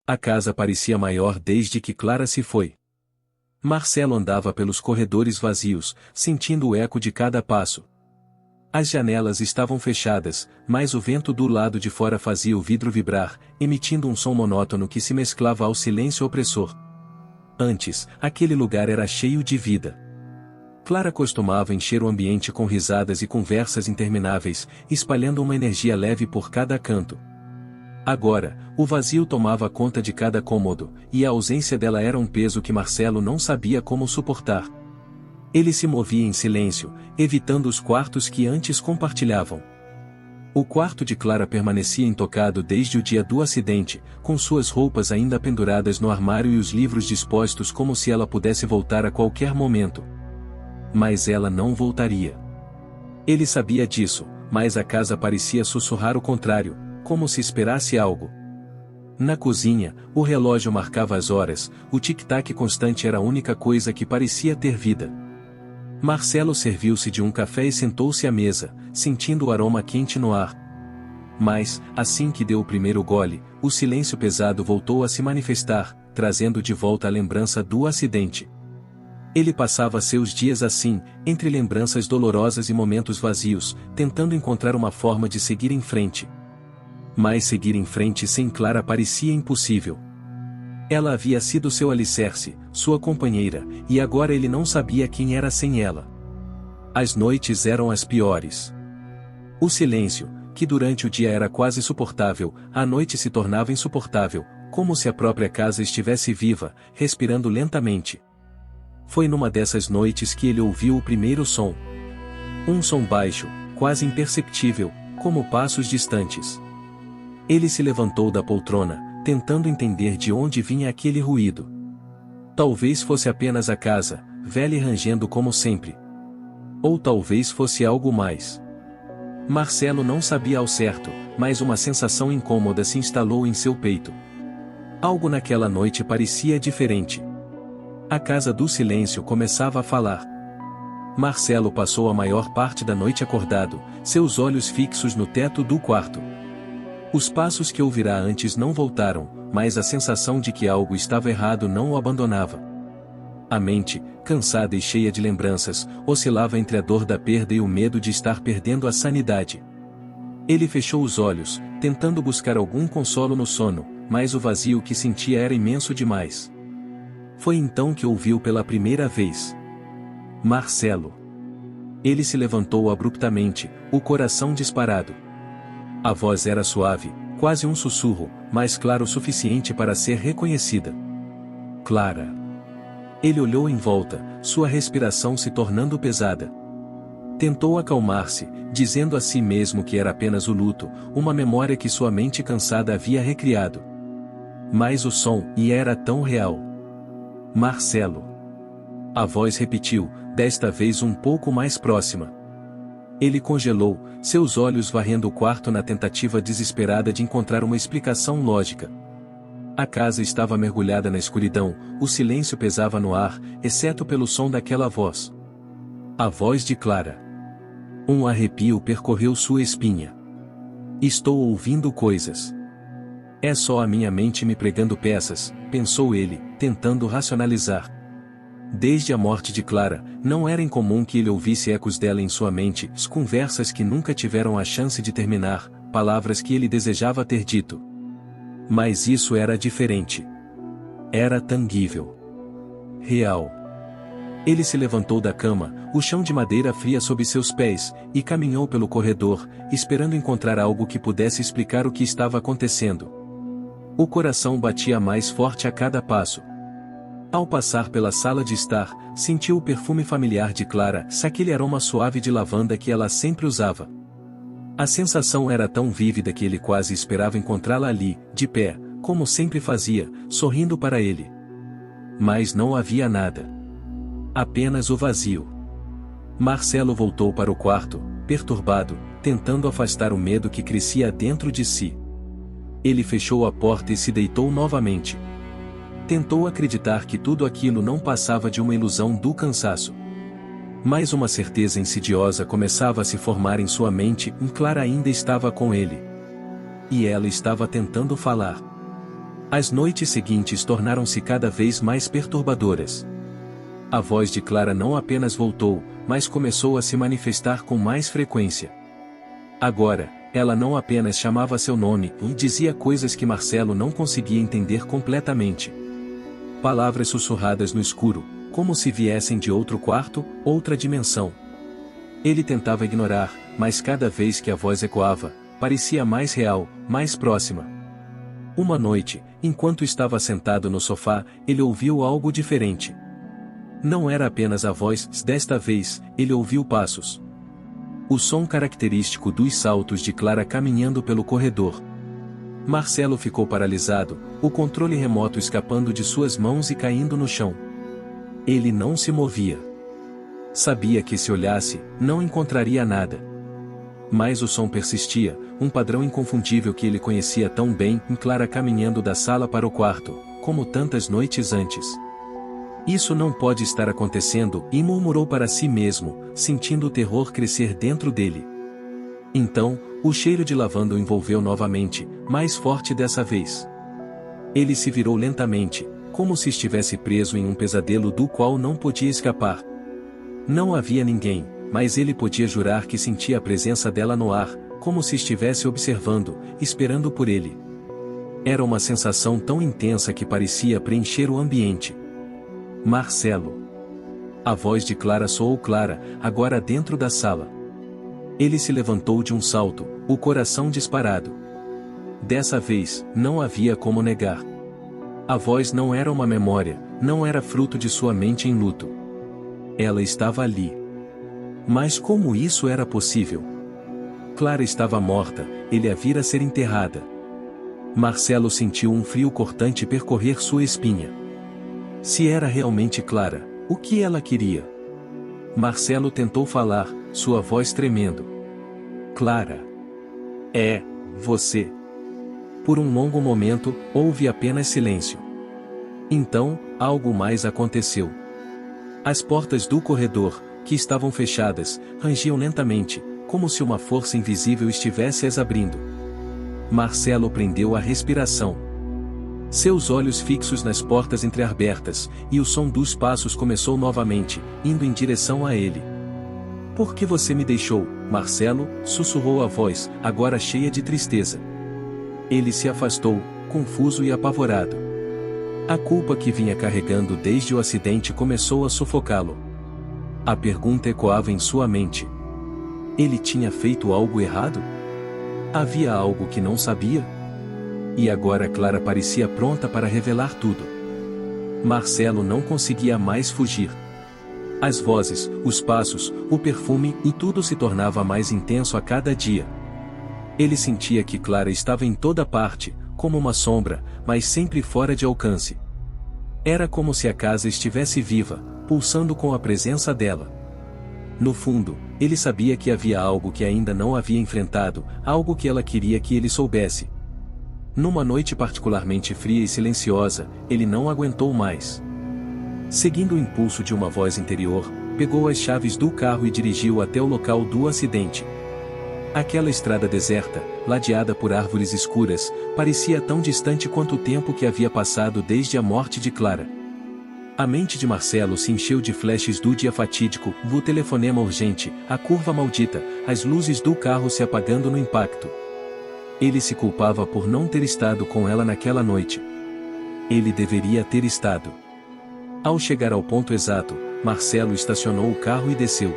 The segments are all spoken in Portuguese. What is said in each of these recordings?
A casa parecia maior desde que Clara se foi. Marcelo andava pelos corredores vazios, sentindo o eco de cada passo. As janelas estavam fechadas, mas o vento do lado de fora fazia o vidro vibrar, emitindo um som monótono que se mesclava ao silêncio opressor. Antes, aquele lugar era cheio de vida. Clara costumava encher o ambiente com risadas e conversas intermináveis, espalhando uma energia leve por cada canto. Agora, o vazio tomava conta de cada cômodo, e a ausência dela era um peso que Marcelo não sabia como suportar. Ele se movia em silêncio, evitando os quartos que antes compartilhavam. O quarto de Clara permanecia intocado desde o dia do acidente, com suas roupas ainda penduradas no armário e os livros dispostos como se ela pudesse voltar a qualquer momento. Mas ela não voltaria. Ele sabia disso, mas a casa parecia sussurrar o contrário, como se esperasse algo. Na cozinha, o relógio marcava as horas, o tic-tac constante era a única coisa que parecia ter vida. Marcelo serviu-se de um café e sentou-se à mesa, sentindo o aroma quente no ar. Mas, assim que deu o primeiro gole, o silêncio pesado voltou a se manifestar, trazendo de volta a lembrança do acidente. Ele passava seus dias assim, entre lembranças dolorosas e momentos vazios, tentando encontrar uma forma de seguir em frente. Mas seguir em frente sem Clara parecia impossível. Ela havia sido seu alicerce, sua companheira, e agora ele não sabia quem era sem ela. As noites eram as piores. O silêncio, que durante o dia era quase suportável, à noite se tornava insuportável, como se a própria casa estivesse viva, respirando lentamente. Foi numa dessas noites que ele ouviu o primeiro som. Um som baixo, quase imperceptível, como passos distantes. Ele se levantou da poltrona, tentando entender de onde vinha aquele ruído. Talvez fosse apenas a casa, velha e rangendo como sempre. Ou talvez fosse algo mais. Marcelo não sabia ao certo, mas uma sensação incômoda se instalou em seu peito. Algo naquela noite parecia diferente. A casa do silêncio começava a falar. Marcelo passou a maior parte da noite acordado, seus olhos fixos no teto do quarto. Os passos que ouvirá antes não voltaram, mas a sensação de que algo estava errado não o abandonava. A mente, cansada e cheia de lembranças, oscilava entre a dor da perda e o medo de estar perdendo a sanidade. Ele fechou os olhos, tentando buscar algum consolo no sono, mas o vazio que sentia era imenso demais. Foi então que ouviu pela primeira vez. Marcelo. Ele se levantou abruptamente, o coração disparado. A voz era suave, quase um sussurro, mas clara o suficiente para ser reconhecida. Clara. Ele olhou em volta, sua respiração se tornando pesada. Tentou acalmar-se, dizendo a si mesmo que era apenas o luto, uma memória que sua mente cansada havia recriado. Mas o som, e era tão real. Marcelo. A voz repetiu, desta vez um pouco mais próxima. Ele congelou, seus olhos varrendo o quarto na tentativa desesperada de encontrar uma explicação lógica. A casa estava mergulhada na escuridão, o silêncio pesava no ar, exceto pelo som daquela voz. A voz de Clara. Um arrepio percorreu sua espinha. Estou ouvindo coisas. É só a minha mente me pregando peças, pensou ele, tentando racionalizar. Desde a morte de Clara, não era incomum que ele ouvisse ecos dela em sua mente, conversas que nunca tiveram a chance de terminar, palavras que ele desejava ter dito. Mas isso era diferente. Era tangível. Real. Ele se levantou da cama, o chão de madeira fria sob seus pés, e caminhou pelo corredor, esperando encontrar algo que pudesse explicar o que estava acontecendo. O coração batia mais forte a cada passo. Ao passar pela sala de estar, sentiu o perfume familiar de Clara, aquele aroma suave de lavanda que ela sempre usava. A sensação era tão vívida que ele quase esperava encontrá-la ali, de pé, como sempre fazia, sorrindo para ele. Mas não havia nada. Apenas o vazio. Marcelo voltou para o quarto, perturbado, tentando afastar o medo que crescia dentro de si. Ele fechou a porta e se deitou novamente. Tentou acreditar que tudo aquilo não passava de uma ilusão do cansaço. Mas uma certeza insidiosa começava a se formar em sua mente, e Clara ainda estava com ele. E ela estava tentando falar. As noites seguintes tornaram-se cada vez mais perturbadoras. A voz de Clara não apenas voltou, mas começou a se manifestar com mais frequência. Agora, ela não apenas chamava seu nome e dizia coisas que Marcelo não conseguia entender completamente. Palavras sussurradas no escuro, como se viessem de outro quarto, outra dimensão. Ele tentava ignorar, mas cada vez que a voz ecoava, parecia mais real, mais próxima. Uma noite, enquanto estava sentado no sofá, ele ouviu algo diferente. Não era apenas a voz, desta vez, ele ouviu passos. O som característico dos saltos de Clara caminhando pelo corredor. Marcelo ficou paralisado, o controle remoto escapando de suas mãos e caindo no chão. Ele não se movia. Sabia que se olhasse, não encontraria nada. Mas o som persistia, um padrão inconfundível que ele conhecia tão bem, em Clara caminhando da sala para o quarto, como tantas noites antes. Isso não pode estar acontecendo, e murmurou para si mesmo, sentindo o terror crescer dentro dele. Então, o cheiro de lavanda o envolveu novamente, mais forte dessa vez. Ele se virou lentamente, como se estivesse preso em um pesadelo do qual não podia escapar. Não havia ninguém, mas ele podia jurar que sentia a presença dela no ar, como se estivesse observando, esperando por ele. Era uma sensação tão intensa que parecia preencher o ambiente. Marcelo. A voz de Clara soou clara, agora dentro da sala. Ele se levantou de um salto, o coração disparado. Dessa vez, não havia como negar. A voz não era uma memória, não era fruto de sua mente em luto. Ela estava ali. Mas como isso era possível? Clara estava morta, ele a vira ser enterrada. Marcelo sentiu um frio cortante percorrer sua espinha. Se era realmente Clara, o que ela queria? Marcelo tentou falar, sua voz tremendo. Clara. É, você. Por um longo momento, houve apenas silêncio. Então, algo mais aconteceu. As portas do corredor, que estavam fechadas, rangiam lentamente, como se uma força invisível estivesse as abrindo. Marcelo prendeu a respiração. Seus olhos fixos nas portas entreabertas, e o som dos passos começou novamente, indo em direção a ele. Por que você me deixou, Marcelo? Sussurrou a voz, agora cheia de tristeza. Ele se afastou, confuso e apavorado. A culpa que vinha carregando desde o acidente começou a sufocá-lo. A pergunta ecoava em sua mente. Ele tinha feito algo errado? Havia algo que não sabia? E agora Clara parecia pronta para revelar tudo. Marcelo não conseguia mais fugir. As vozes, os passos, o perfume e tudo se tornava mais intenso a cada dia. Ele sentia que Clara estava em toda parte, como uma sombra, mas sempre fora de alcance. Era como se a casa estivesse viva, pulsando com a presença dela. No fundo, ele sabia que havia algo que ainda não havia enfrentado, algo que ela queria que ele soubesse. Numa noite particularmente fria e silenciosa, ele não aguentou mais. Seguindo o impulso de uma voz interior, pegou as chaves do carro e dirigiu até o local do acidente. Aquela estrada deserta, ladeada por árvores escuras, parecia tão distante quanto o tempo que havia passado desde a morte de Clara. A mente de Marcelo se encheu de flashes do dia fatídico, o telefonema urgente, a curva maldita, as luzes do carro se apagando no impacto. Ele se culpava por não ter estado com ela naquela noite. Ele deveria ter estado. Ao chegar ao ponto exato, Marcelo estacionou o carro e desceu.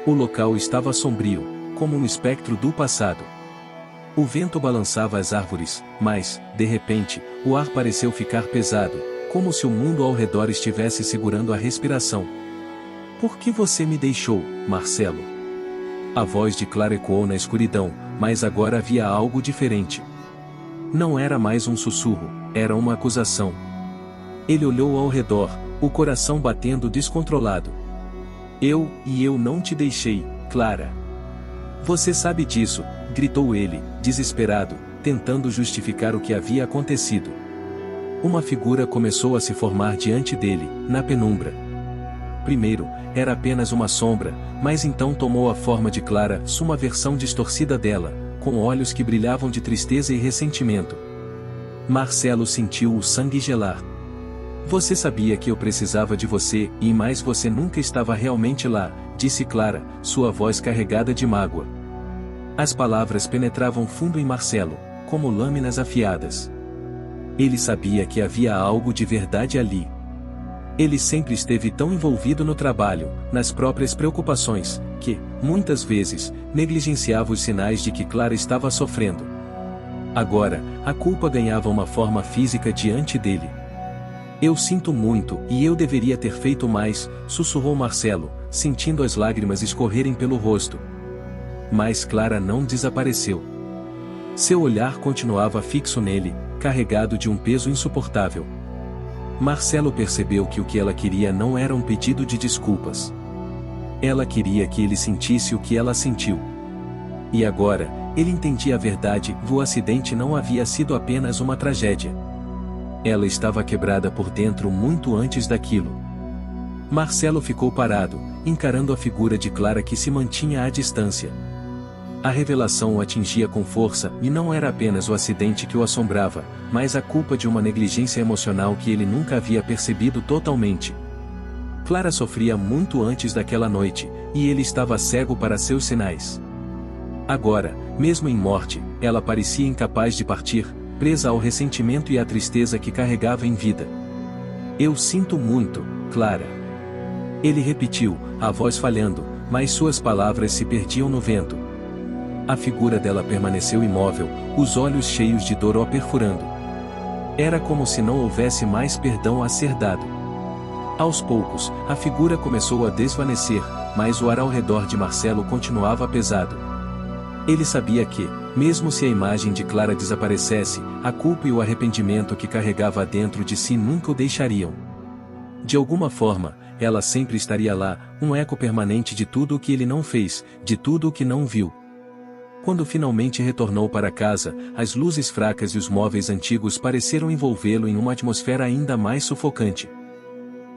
O local estava sombrio, como um espectro do passado. O vento balançava as árvores, mas, de repente, o ar pareceu ficar pesado, como se o mundo ao redor estivesse segurando a respiração. Por que você me deixou, Marcelo? A voz de Clara ecoou na escuridão, mas agora havia algo diferente. Não era mais um sussurro, era uma acusação. Ele olhou ao redor, o coração batendo descontrolado. Eu não te deixei, Clara. Você sabe disso, gritou ele, desesperado, tentando justificar o que havia acontecido. Uma figura começou a se formar diante dele, na penumbra. Primeiro, era apenas uma sombra, mas então tomou a forma de Clara, uma versão distorcida dela, com olhos que brilhavam de tristeza e ressentimento. Marcelo sentiu o sangue gelar. Você sabia que eu precisava de você, e mais você nunca estava realmente lá, disse Clara, sua voz carregada de mágoa. As palavras penetravam fundo em Marcelo, como lâminas afiadas. Ele sabia que havia algo de verdade ali. Ele sempre esteve tão envolvido no trabalho, nas próprias preocupações, que, muitas vezes, negligenciava os sinais de que Clara estava sofrendo. Agora, a culpa ganhava uma forma física diante dele. Eu sinto muito, e eu deveria ter feito mais, sussurrou Marcelo, sentindo as lágrimas escorrerem pelo rosto. Mas Clara não desapareceu. Seu olhar continuava fixo nele, carregado de um peso insuportável. Marcelo percebeu que o que ela queria não era um pedido de desculpas. Ela queria que ele sentisse o que ela sentiu. E agora, ele entendia a verdade: o acidente não havia sido apenas uma tragédia. Ela estava quebrada por dentro muito antes daquilo. Marcelo ficou parado, encarando a figura de Clara que se mantinha à distância. A revelação o atingia com força, e não era apenas o acidente que o assombrava, mas a culpa de uma negligência emocional que ele nunca havia percebido totalmente. Clara sofria muito antes daquela noite, e ele estava cego para seus sinais. Agora, mesmo em morte, ela parecia incapaz de partir, presa ao ressentimento e à tristeza que carregava em vida. Eu sinto muito, Clara. Ele repetiu, a voz falhando, mas suas palavras se perdiam no vento. A figura dela permaneceu imóvel, os olhos cheios de dor o perfurando. Era como se não houvesse mais perdão a ser dado. Aos poucos, a figura começou a desvanecer, mas o ar ao redor de Marcelo continuava pesado. Ele sabia que, mesmo se a imagem de Clara desaparecesse, a culpa e o arrependimento que carregava dentro de si nunca o deixariam. De alguma forma, ela sempre estaria lá, um eco permanente de tudo o que ele não fez, de tudo o que não viu. Quando finalmente retornou para casa, as luzes fracas e os móveis antigos pareceram envolvê-lo em uma atmosfera ainda mais sufocante.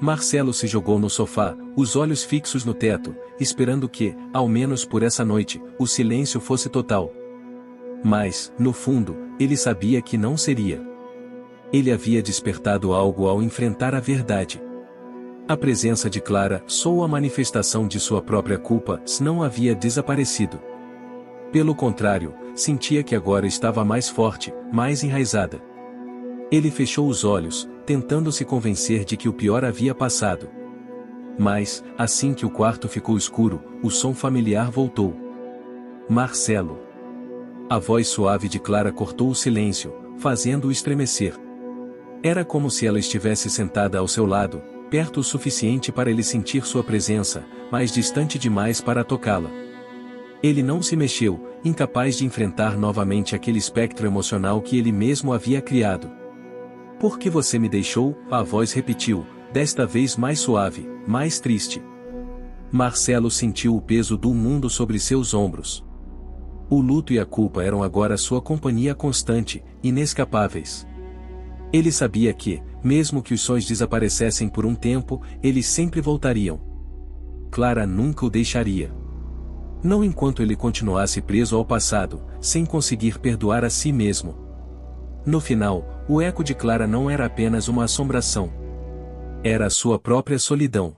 Marcelo se jogou no sofá, os olhos fixos no teto, esperando que, ao menos por essa noite, o silêncio fosse total. Mas, no fundo, ele sabia que não seria. Ele havia despertado algo ao enfrentar a verdade. A presença de Clara, só a manifestação de sua própria culpa, não havia desaparecido. Pelo contrário, sentia que agora estava mais forte, mais enraizada. Ele fechou os olhos, tentando se convencer de que o pior havia passado. Mas, assim que o quarto ficou escuro, o som familiar voltou. Marcelo. A voz suave de Clara cortou o silêncio, fazendo-o estremecer. Era como se ela estivesse sentada ao seu lado, perto o suficiente para ele sentir sua presença, mas distante demais para tocá-la. Ele não se mexeu, incapaz de enfrentar novamente aquele espectro emocional que ele mesmo havia criado. Por que você me deixou? A voz repetiu, desta vez mais suave, mais triste. Marcelo sentiu o peso do mundo sobre seus ombros. O luto e a culpa eram agora sua companhia constante, inescapáveis. Ele sabia que, mesmo que os sonhos desaparecessem por um tempo, eles sempre voltariam. Clara nunca o deixaria. Não enquanto ele continuasse preso ao passado, sem conseguir perdoar a si mesmo. No final, o eco de Clara não era apenas uma assombração. Era a sua própria solidão.